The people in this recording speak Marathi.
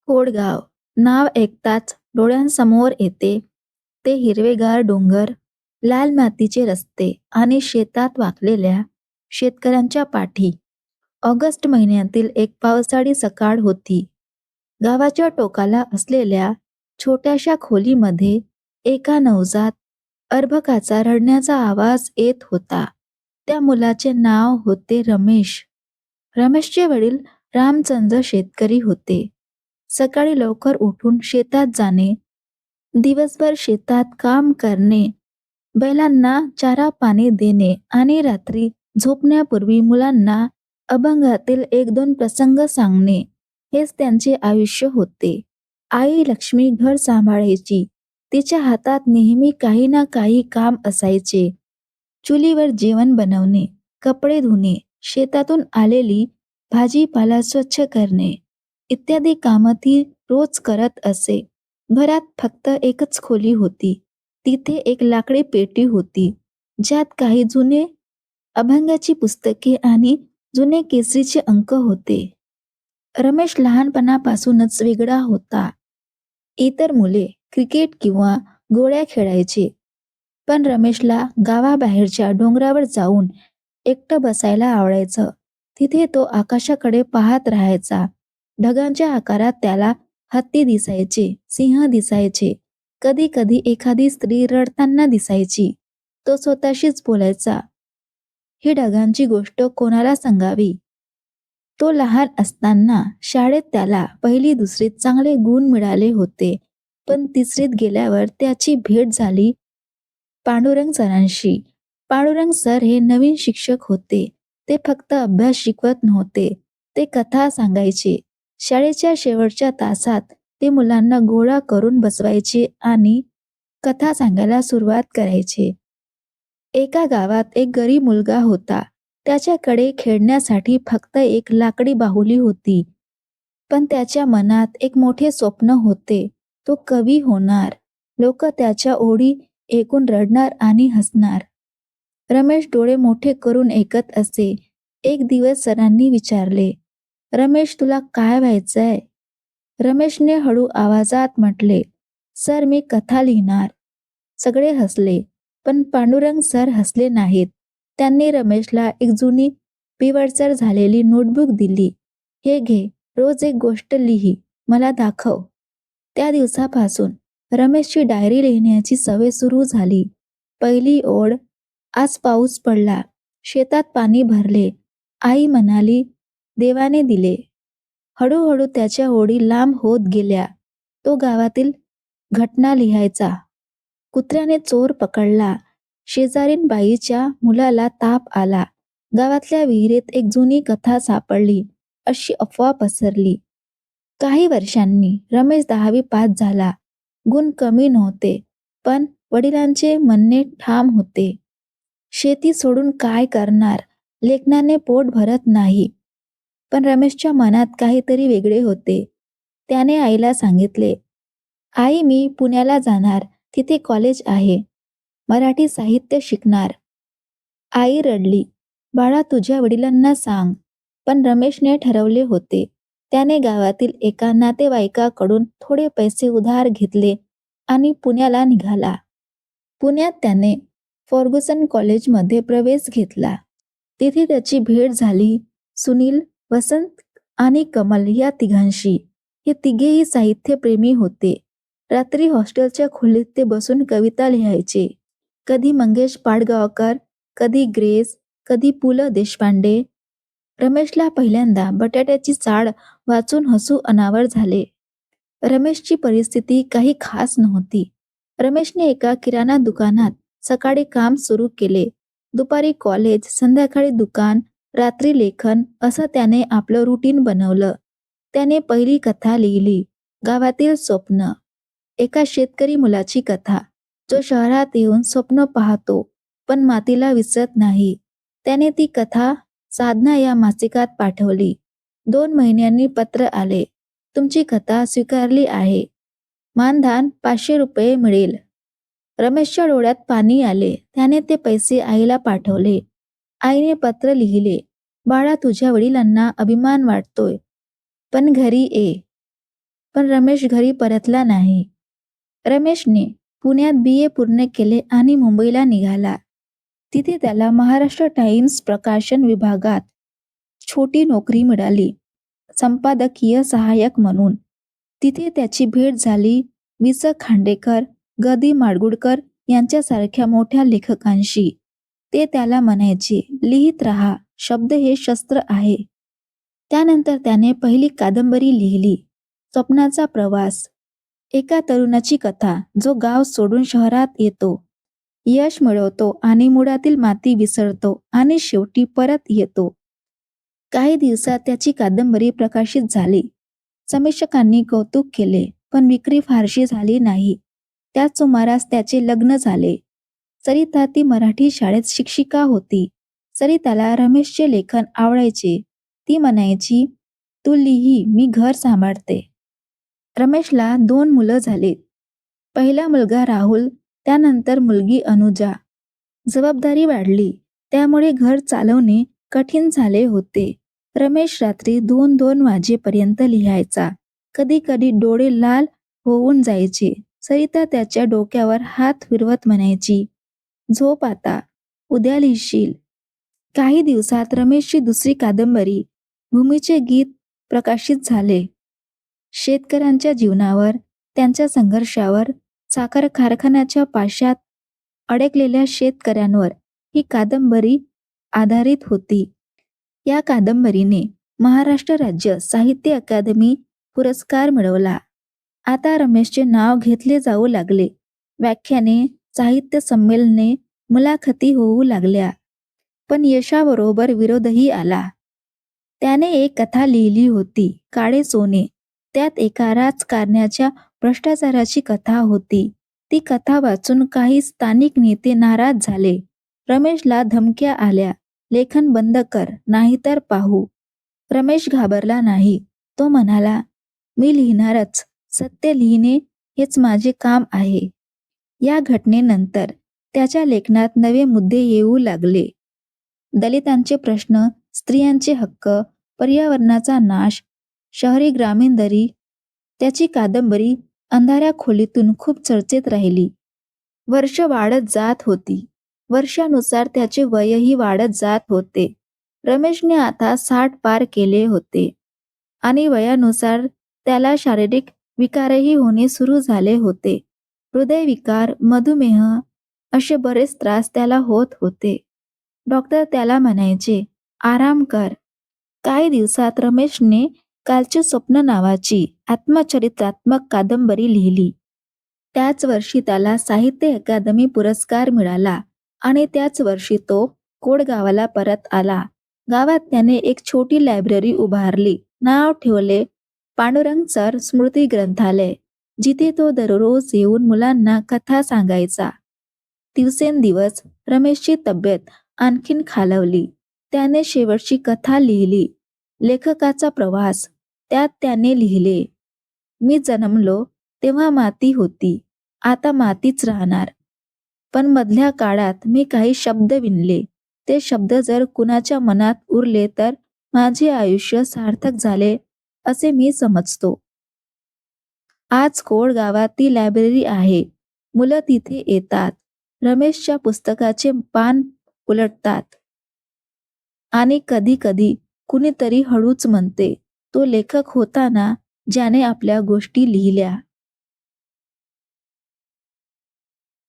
कोडगाव नाव ऐकताच डोळ्यांसमोर येते ते हिरवेगार डोंगर, लाल मातीचे रस्ते आणि शेतात वाकलेल्या शेतकऱ्यांच्या पाठी. ऑगस्ट महिन्यातील एक पावसाळी सकाळ होती. गावाच्या टोकाला असलेल्या छोट्याशा खोलीमध्ये एका नवजात अर्भकाचा रडण्याचा आवाज येत होता. त्या मुलाचे नाव होते रमेश. रमेशचे वडील रामचंद्र शेतकरी होते. सकाळी लवकर उठून शेतात जाणे, दिवसभर शेतात काम करणे, बैलांना चारा पाणी देणे आणि रात्री झोपण्यापूर्वी मुलांना अभंगातील एक दोन प्रसंग सांगणे, हेच त्यांचे आयुष्य होते. आई लक्ष्मी घर सांभाळायची. तिच्या हातात नेहमी काही ना काही काम असायचे. चुलीवर जेवण बनवणे, कपडे धुणे, शेतातून आलेली भाजीपाला स्वच्छ करणे इत्यादी कामं ती रोज करत असे. घरात फक्त एकच खोली होती. तिथे एक लाकडी पेटी होती, ज्यात काही जुने अभंगाची पुस्तके आणि जुने केसरीचे अंक होते. रमेश लहानपणापासूनच वेगळा होता. इतर मुले क्रिकेट किंवा गोळ्या खेळायचे, पण रमेशला गावाबाहेरच्या डोंगरावर जाऊन एकटं बसायला आवडायचं. तिथे तो आकाशाकडे पाहत राहायचा. ढगांच्या आकारात त्याला हत्ती दिसायचे, सिंह दिसायचे, कधी कधी एखादी स्त्री रडताना दिसायची. तो स्वतःशीच बोलायचा, ही ढगांची गोष्ट कोणाला सांगावी. तो लहान असताना शाळेत त्याला पहिली दुसरीत चांगले गुण मिळाले होते, पण तिसरीत गेल्यावर त्याची भेट झाली पांडुरंग सरांशी. पांडुरंग सर हे नवीन शिक्षक होते. ते फक्त अभ्यास शिकवत नव्हते, ते कथा सांगायचे. शाळेच्या शेवटच्या तासात ते मुलांना गोळा करून बसवायचे आणि कथा सांगायला सुरुवात करायचे. एका गावात एक गरीब मुलगा होता. त्याच्याकडे खेळण्यासाठी फक्त एक लाकडी बाहुली होती, पण त्याच्या मनात एक मोठे स्वप्न होते. तो कवी होणार. लोक त्याच्या ओळी ऐकून रडणार आणि हसणार. रमेश डोळे मोठे करून ऐकत असे. एक दिवस सरांनी विचारले, रमेश तुला काय व्हायचंय? रमेशने हळू आवाजात म्हटले, सर मी कथा लिहिणार. सगळे हसले, पण पांडुरंग सर हसले नाहीत. त्यांनी रमेशला एक जुनी पिवळसर झालेली नोटबुक दिली. हे घे, रोज एक गोष्ट लिही, मला दाखव. त्या दिवसापासून रमेशची डायरी लिहिण्याची सवय सुरू झाली. पहिली ओळ, आज पाऊस पडला, शेतात पाणी भरले, आई म्हणाली देवाने दिले. हळूहळू त्याच्या ओळी लांब होत गेल्या. तो गावातील घटना लिहायचा. कुत्र्याने चोर पकडला, शेजारीन बाईच्या मुलाला ताप आला, गावातल्या विहिरीत एक जुनी कथा सापडली, अशी अफवा पसरली. काही वर्षांनी रमेश 10वी पास झाला. गुण कमी नव्हते, पण वडिलांचे म्हणणे ठाम होते. शेती सोडून काय करणार? लेखनाने पोट भरत नाही. पण रमेशच्या मनात काहीतरी वेगळे होते. त्याने आईला सांगितले, आई मी पुण्याला जाणार, तिथे कॉलेज आहे, मराठी साहित्य शिकणार. आई रडली, बाळा तुझ्या वडिलांना सांग. पण रमेशने ठरवले होते. त्याने गावातील एका नातेवाईकाकडून थोडे पैसे उधार घेतले आणि पुण्याला निघाला. पुण्यात त्याने फर्ग्युसन कॉलेजमध्ये प्रवेश घेतला. तिथे त्याची भेट झाली सुनील, वसंत आणि कमल या तिघांशी. हे तिघेही साहित्यप्रेमी होते. रात्री हॉस्टेलच्या खोलीत ते बसून कविता लिहायचे. कधी मंगेश पाडगावकर, कधी ग्रेस, कधी पु ल देशपांडे. रमेशला पहिल्यांदा बटाट्याची चाळ वाचून हसू अनावर झाले. रमेशची परिस्थिती काही खास नव्हती. रमेशने एका किराणा दुकानात सकाळी काम सुरू केले. दुपारी कॉलेज, संध्याकाळी दुकान, रात्री लेखन, असं त्याने आपलं रुटीन बनवलं. त्याने पहिली कथा लिहिली, गावातील स्वप्न. एका शेतकरी मुलाची कथा, जो शहरात येऊन स्वप्न पाहतो पण मातीला विसरत नाही. त्याने ती कथा साधना या मासिकात पाठवली. 2 महिन्यांनी पत्र आले, तुमची कथा स्वीकारली आहे, मानधन 500 रुपये मिळेल. रमेशच्या डोळ्यात पाणी आले. त्याने ते पैसे आईला पाठवले. आईने पत्र लिहिले, बाळा तुझ्या वडिलांना अभिमान वाटतोय, पण घरी ये. पण रमेश घरी परतला नाही. रमेशने पुण्यात BA पूर्ण केले आणि मुंबईला निघाला. तिथे त्याला महाराष्ट्र टाइम्स प्रकाशन विभागात छोटी नोकरी मिळाली, संपादकीय सहाय्यक म्हणून. तिथे त्याची भेट झाली वि. स. खांडेकर, ग. दी. माडगूळकर यांच्यासारख्या मोठ्या लेखकांशी. ते त्याला म्हणायचे, लिहित राहा, शब्द हे शस्त्र आहे. त्यानंतर त्याने पहिली कादंबरी लिहिली, स्वप्नाचा प्रवास. एका तरुणाची कथा जो गाव सोडून शहरात येतो, यश मिळवतो आणि मुळातील माती विसरतो आणि शेवटी परत येतो. काही दिवसात त्याची कादंबरी प्रकाशित झाली. समीक्षकांनी कौतुक केले, पण विक्री फारशी झाली नाही. त्याच सुमारास त्याचे लग्न झाले. सरिता ती मराठी शाळेत शिक्षिका होती. सरिताला रमेशचे लेखन आवडायचे. ती म्हणायची, तू लिही, मी घर सांभाळते. रमेशला 2 मुलं झाली. पहिला मुलगा राहुल, त्यानंतर मुलगी अनुजा. जबाबदारी वाढली, त्यामुळे घर चालवणे कठीण झाले होते. रमेश रात्री 2-2 वाजेपर्यंत लिहायचा. कधी कधी डोळे लाल होऊन जायचे. सरिता त्याच्या डोक्यावर हात फिरवत म्हणायची, झोप आता, उद्या लिहिशील. काही दिवसात रमेशची दुसरी कादंबरी, भूमीचे गीत प्रकाशित झाले. शेतकऱ्यांच्या जीवनावर, त्यांच्या संघर्षावर, साखर कारखान्याच्या पाशात अडकलेल्या शेतकऱ्यांवर ही कादंबरी आधारित होती. या कादंबरीने महाराष्ट्र राज्य साहित्य अकादमी पुरस्कार मिळवला. आता रमेशचे नाव घेतले जाऊ लागले. व्याख्याने, साहित्य संमेलने, मुलाखती होऊ लागल्या. पण यशाबरोबर विरोधही आला. त्याने एक कथा लिहिली होती, काळे सोने. त्यात एका राजकारण्याच्या भ्रष्टाचाराची कथा होती. ती कथा वाचून काही स्थानिक नेते नाराज झाले. रमेशला धमक्या आल्या, लेखन बंद कर, नाहीतर पाहू. रमेश घाबरला नाही. तो म्हणाला, मी लिहिणारच. सत्य लिहिणे हेच माझे काम आहे. या घटनेनंतर त्याच्या लेखनात नवे मुद्दे येऊ लागले. दलितांचे प्रश्न, स्त्रियांचे हक्क, पर्यावरणाचा नाश, शहरी ग्रामीण दरी. त्याची कादंबरी अंधाऱ्या खोलीतून खूप चर्चेत राहिली. वर्ष वाढत जात होती. वर्षानुसार त्याचे वयही वाढत जात होते. रमेशने आता 60 पार केले होते आणि वयानुसार त्याला शारीरिक विकारही होणे सुरू झाले होते. हृदयविकार, मधुमेह असे बरेच त्रास त्याला होत होते. डॉक्टर त्याला म्हणायचे, आराम कर. काही दिवसात रमेशने कालचे स्वप्न नावाची आत्मचरित्रात्मक कादंबरी लिहिली. त्याच वर्षी त्याला साहित्य अकादमी पुरस्कार मिळाला आणि त्याच वर्षी तो कोडगावाला परत आला. गावात त्याने एक छोटी लायब्ररी उभारली. नाव ठेवले पांडुरंग सर स्मृती ग्रंथालय, जिथे तो दररोज येऊन मुलांना कथा सांगायचा. दिवसेंदिवस रमेशची तब्येत आणखीन खालावली. त्याने शेवटची कथा लिहिली, लेखकाचा प्रवास. त्यात त्याने लिहिले, मी जन्मलो तेव्हा माती होती, आता मातीच राहणार. पण मधल्या काळात मी काही शब्द विणले. ते शब्द जर कुणाच्या मनात उरले तर माझे आयुष्य सार्थक झाले असे मी समजतो. आज कोड गावात ती लायब्ररी आहे. मुलं तिथे येतात, रमेशच्या पुस्तकाचे पान उलटतात आणि कधी कधी कुणीतरी हळूच म्हणते, तो लेखक होता ना, ज्याने आपल्या गोष्टी लिहिल्या.